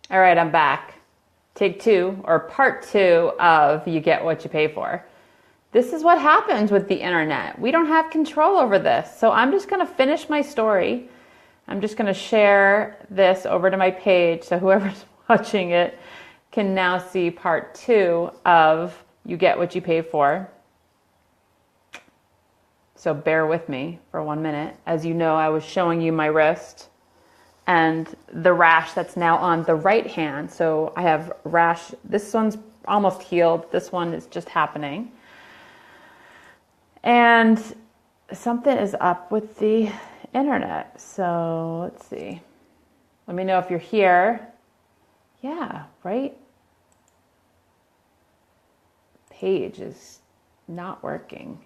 All right, I'm back. Take two, or part two of You Get What You Pay For. This is what happens with the internet. We don't have control over this. So I'm just going to finish my story. I'm just going to share this over to my page so whoever's watching it can now see part two of You Get What You Pay For. So bear with me for 1 minute. As you know, I was showing you my wrist and the rash that's now on the right hand. So I have rash. This one's almost healed. This one is just happening. And something is up with the internet. So let's see. Let me know if you're here. Yeah, right? Page is not working.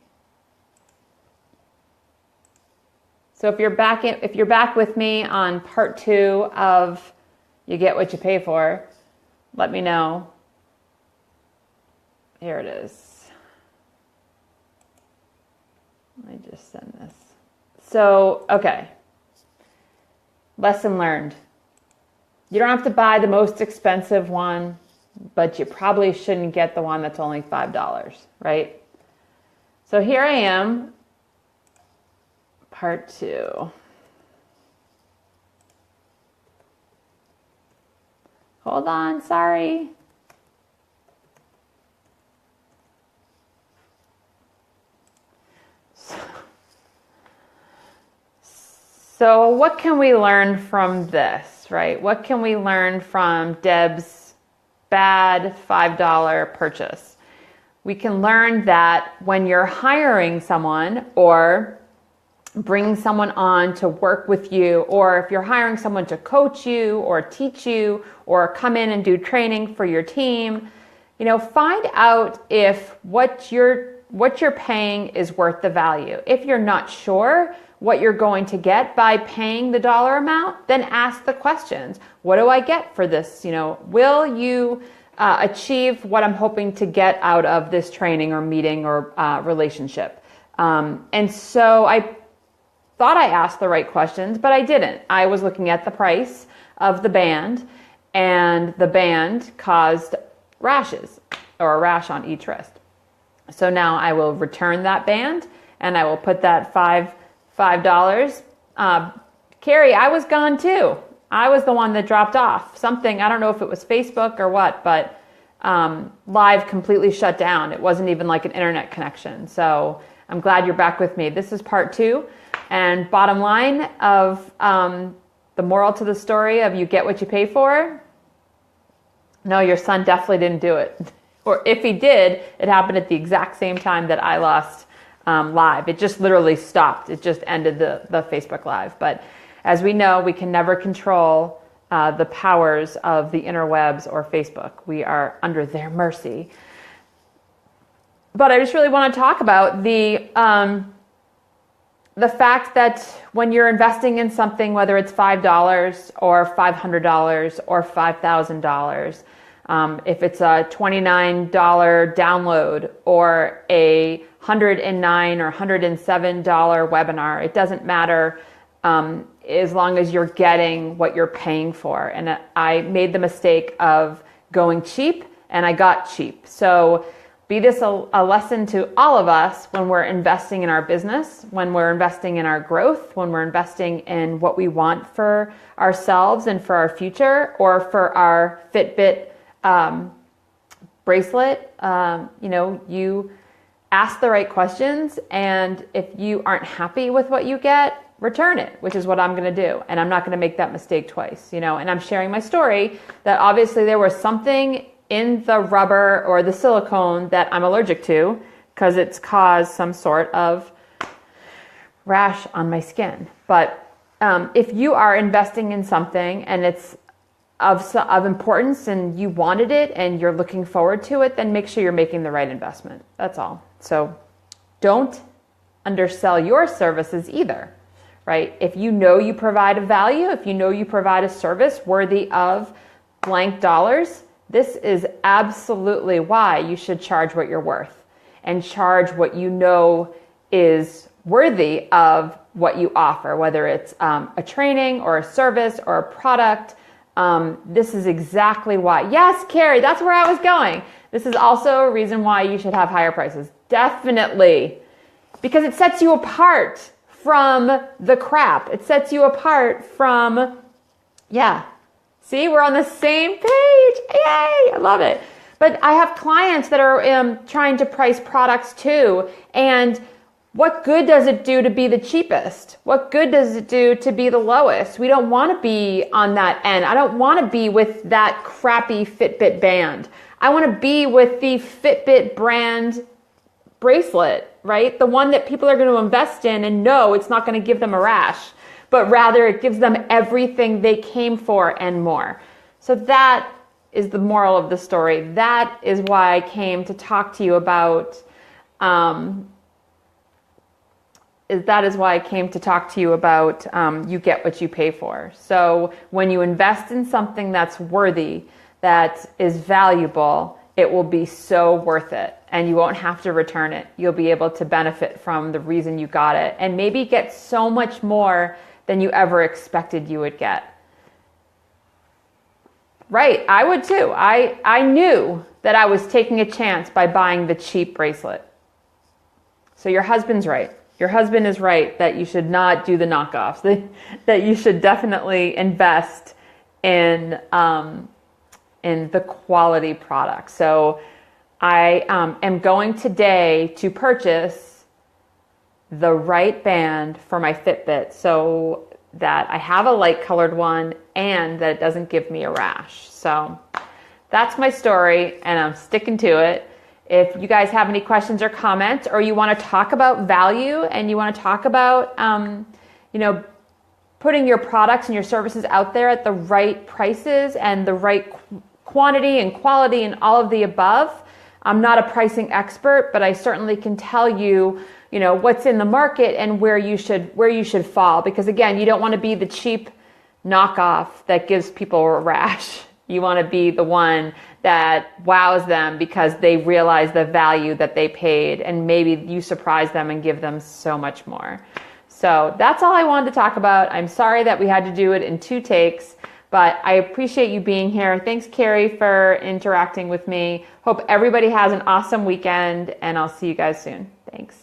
So if you're back with me on part two of You Get What You Pay For, let me know. Here it is. Let me just send this. So, okay. Lesson learned. You don't have to buy the most expensive one, but you probably shouldn't get the one that's only $5, right? So here I am. Part two. Hold on, sorry. So what can we learn from this, right? What can we learn from Deb's bad $5 purchase? We can learn that when you're hiring someone or bringing someone on to work with you, or if you're hiring someone to coach you or teach you or come in and do training for your team, find out if what you're paying is worth the value. If you're not sure what you're going to get by paying the dollar amount, then ask the questions. What do I get for this? Will you achieve what I'm hoping to get out of this training or meeting or relationship? And so I thought I asked the right questions, but I didn't. I was looking at the price of the band, and the band caused rashes, or a rash on each wrist. So now I will return that band, and I will put that $5. Carrie, I was gone too. I was the one that dropped off. Something, I don't know if it was Facebook or what, but live completely shut down. It wasn't even like an internet connection. So I'm glad you're back with me. This is part two. And bottom line of the moral to the story of You Get What You Pay For. No, your son definitely didn't do it. Or if he did, it happened at the exact same time that I lost live. It just literally stopped. It just ended the Facebook Live. But as we know, we can never control the powers of the interwebs or Facebook. We are under their mercy. But I just really want to talk about the fact that when you're investing in something, whether it's $5 or $500 or $5,000, if it's a $29 download or a $109 or $107 webinar, it doesn't matter as long as you're getting what you're paying for. And I made the mistake of going cheap, and I got cheap. So be this a lesson to all of us when we're investing in our business, when we're investing in our growth, when we're investing in what we want for ourselves and for our future, or for our Fitbit bracelet. You ask the right questions, and if you aren't happy with what you get, return it, which is what I'm going to do. And I'm not going to make that mistake twice, and I'm sharing my story that obviously there was something in the rubber or the silicone that I'm allergic to because it's caused some sort of rash on my skin. But if you are investing in something and it's of importance and you wanted it and you're looking forward to it, then make sure you're making the right investment. That's all. So don't undersell your services either, right? If you know you provide a value, if you know you provide a service worthy of blank dollars, this is absolutely why you should charge what you're worth and charge what you know is worthy of what you offer, whether it's a training or a service or a product. This is exactly why. Yes, Carrie, that's where I was going. This is also a reason why you should have higher prices. Definitely. Because it sets you apart from the crap. It sets you apart from, yeah. See, we're on the same page. Yay, I love it. But I have clients that are trying to price products too. And what good does it do to be the cheapest? What good does it do to be the lowest? We don't want to be on that end. I don't want to be with that crappy Fitbit band. I want to be with the Fitbit brand bracelet, right? The one that people are going to invest in and know it's not going to give them a rash, but rather it gives them everything they came for and more. So that is the moral of the story. That is why I came to talk to you about you get what you pay for. So when you invest in something that's worthy, that is valuable, it will be so worth it, and you won't have to return it. You'll be able to benefit from the reason you got it, and maybe get so much more than you ever expected you would get. Right, I would too. I knew that I was taking a chance by buying the cheap bracelet. So your husband's right. Your husband is right that you should not do the knockoffs, that you should definitely invest in the quality product. So I am going today to purchase the right band for my Fitbit so that I have a light colored one and that it doesn't give me a rash. So that's my story, and I'm sticking to it. If you guys have any questions or comments, or you want to talk about value and you want to talk about, putting your products and your services out there at the right prices and the right quantity and quality and all of the above. I'm not a pricing expert, but I certainly can tell you, what's in the market and where you should fall. Because again, you don't want to be the cheap knockoff that gives people a rash. You want to be the one that wows them because they realize the value that they paid, and maybe you surprise them and give them so much more. So that's all I wanted to talk about. I'm sorry that we had to do it in 2 takes, but I appreciate you being here. Thanks, Carrie, for interacting with me. Hope everybody has an awesome weekend, and I'll see you guys soon. Thanks.